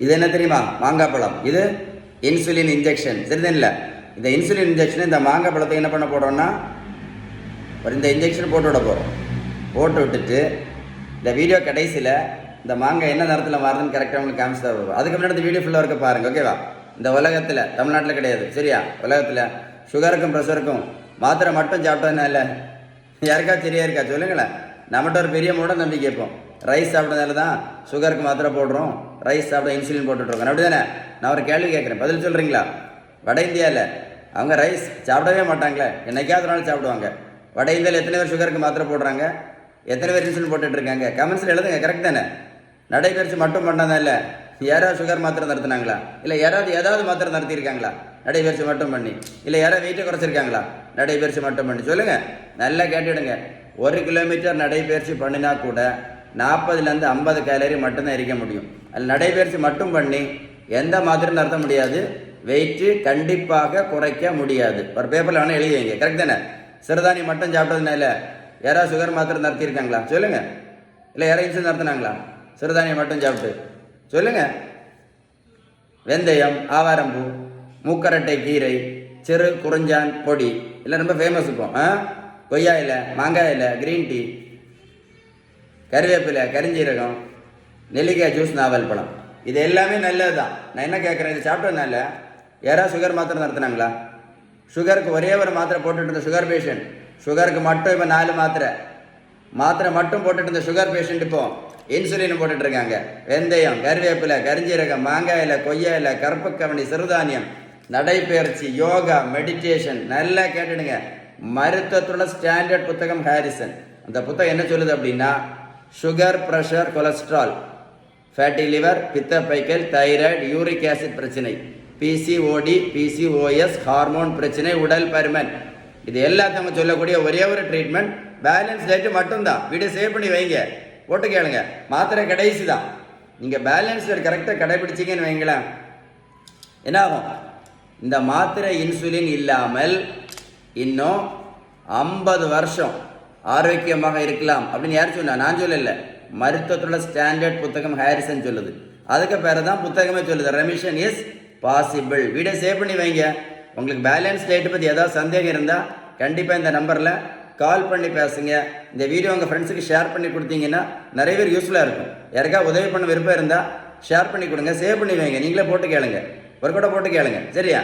இது என்ன தெரியுமா? மாங்காய் பழம். இது இன்சுலின் இன்ஜெக்ஷன். சரிதானில்ல? இந்த இன்சுலின் இன்ஜெக்ஷன் இந்த மாங்காய் பழத்தை என்ன பண்ண போகிறோம்னா இந்த இன்ஜெக்ஷன் போட்டு விட போகிறோம். போட்டு விட்டுட்டு இந்த வீடியோ கடைசியில் இந்த மாங்காய் என்ன நேரத்தில் மாறுதுன்னு கரெக்டாக உங்களுக்கு காமிச்சு தான் வரும். அதுக்கு முன்னாடி இந்த வீடியோ ஃபுல்லாக இருக்க பாருங்கள். ஓகேவா? இந்த உலகத்தில், தமிழ்நாட்டில் கிடையாது, சரியா? உலகத்தில் சுகருக்கும் ப்ரெஷருக்கும் மாத்திரை மட்டும் சாப்பிட்டதுனா இல்லை, யாருக்கா சரியா இருக்கா சொல்லுங்களேன். நம்மகிட்ட ஒரு பெரிய மூட நம்பி கேட்போம். ரைஸ் சாப்பிட்டதால தான் சுகருக்கு மாத்திரை போடுறோம், ரைஸ் சாப்பிட இன்சுலின் போட்டுட்ருக்கோம். அப்படி தானே? நான் ஒரு கேள்வி கேட்குறேன், பதில் சொல்கிறீங்களா? வட இந்தியாவில் அவங்க ரைஸ் சாப்பிடவே மாட்டாங்களே, என்னைக்காவது ஒரு நாள் சாப்பிடுவாங்க. வட இந்தியாவில் எத்தனை பேர் சுகருக்கு மாத்திரை போடுறாங்க, எத்தனை பேர் இன்சுலின் போட்டுட்ருக்காங்க? கமெண்ட்ஸில் எழுதுங்க. கரெக்ட் தானே? நடைபயிற்சி மட்டும் பண்ணாதான் இல்லை, யாராவது சுகர் மாத்திரை நடத்துனாங்களா? இல்லை யாராவது ஏதாவது மாத்திரை நடத்தியிருக்காங்களா நடைபயிற்சி மட்டும் பண்ணி? இல்லை யாராவது வெயிட்டை குறைச்சிருக்காங்களா நடைபயிற்சி மட்டும் பண்ணி? சொல்லுங்கள், நல்லா கேட்டுவிடுங்க. 1 கிலோமீட்டர் நடைபயிற்சி பண்ணினா கூட 40லேருந்து 50 கேலரி மட்டும்தான் எரிக்க முடியும். அதில் நடைபயிற்சி மட்டும் பண்ணி எந்த மாத்திரை நடத்த முடியாது, வெயிட்டு கண்டிப்பாக குறைக்க முடியாது. ஒரு பேப்பரில் வேணால் எழுதி வைங்க. கரெக்ட் தானே? சிறுதானியம் மட்டும் சாப்பிட்டதுனால யாராவது சுகர் மாத்திரை நடத்தியிருக்காங்களா? சொல்லுங்கள். இல்லை யாராவது இன்சுலின் நடத்தினாங்களா சிறுதானியம் மட்டும் சாப்பிட்டு? சொல்லுங்கள். வெந்தயம், ஆவாரம்பூ, மூக்கரட்டை கீரை, சிறு குறிஞ்சான் பொடி இல்லை ரொம்ப ஃபேமஸ் இருக்கும். கொய்யா இலை, மாங்காய் இலை, கிரீன் டீ, கருவேப்பிலை, கரிஞ்சீரகம், நெல்லிக்காய் ஜூஸ், நாவல் பழம், இது எல்லாமே நல்லது தான். நான் என்ன கேட்குறேன், இது சாப்பிட்டதுனால யாராவது சுகர் மாத்திரை நடத்துனாங்களா? சுகருக்கு ஒரே ஒரு மாத்திரை போட்டுட்டு இருந்த சுகர் பேஷண்ட், சுகருக்கு மட்டும் இப்போ 4 மாத்திரை மட்டும் போட்டுட்டு இருந்த சுகர் பேஷண்ட் இப்போ இன்சுலின் போட்டுட்டு இருக்காங்க. வெந்தயம், கருவேப்பிலை, கரிஞ்சீரகம், மாங்காய் இலை, கொய்யா இலை, கருப்பு கவனி, சிறுதானியம், நடைபயிற்சி, யோகா, மெடிடேஷன். நல்லா கேட்டுடுங்க. மருத்துவத்தோட ஸ்டாண்டர்ட் புத்தகம் ஹாரிசன். அந்த புத்தகம் என்ன சொல்லுது அப்படின்னா, sugar, pressure, cholesterol, fatty liver, பித்தப்பைக்கல், தைராய்டு, யூரிக் ஆசிட் பிரச்சனை, பிசிஓடி, பிசிஓஎஸ், ஹார்மோன் பிரச்சனை, உடல் பருமன், இது எல்லாத்தையும் சொல்லக்கூடிய ஒரே ஒரு ட்ரீட்மெண்ட் பேலன்ஸ் டயட் மட்டும்தான். வீடியோ சேவ் பண்ணி வைங்க, போட்டு கேளுங்க. மாத்திரை கடைசி தான். நீங்கள் பேலன்ஸ் டயட் கரெக்டாக கடைபிடிச்சிங்கன்னு வைங்களேன், என்ன ஆகும்? இந்த மாத்திரை இன்சுலின் இல்லாமல் இன்னும் 50 வருஷம் ஆரோக்கியமாக இருக்கலாம் அப்படின்னு யார் சொன்னா? நான் சொல்லல, மருத்துவத்தோட ஸ்டாண்டர்ட் புத்தகம் ஹாரிசன் சொல்லுது. அதுக்கு பேர் தான் புத்தகமே சொல்லுது, remission is possible. Video save பண்ணி வைங்க. உங்களுக்கு பேலன்ஸ் டயட் பற்றி ஏதாவது சந்தேகம் இருந்தால் கண்டிப்பாக இந்த நம்பரில் கால் பண்ணி பேசுங்க. இந்த வீடியோ உங்கள் ஃப்ரெண்ட்ஸுக்கு ஷேர் பண்ணி கொடுத்தீங்கன்னா நிறைய பேர் யூஸ்ஃபுல்லாக இருக்கும். யாருக்கா உதவி பண்ண விருப்பம் இருந்தால் ஷேர் பண்ணி கொடுங்க, சேவ் பண்ணி வைங்க. நீங்களே போட்டு கேளுங்க, ஒரு கூட போட்டு கேளுங்க. சரியா?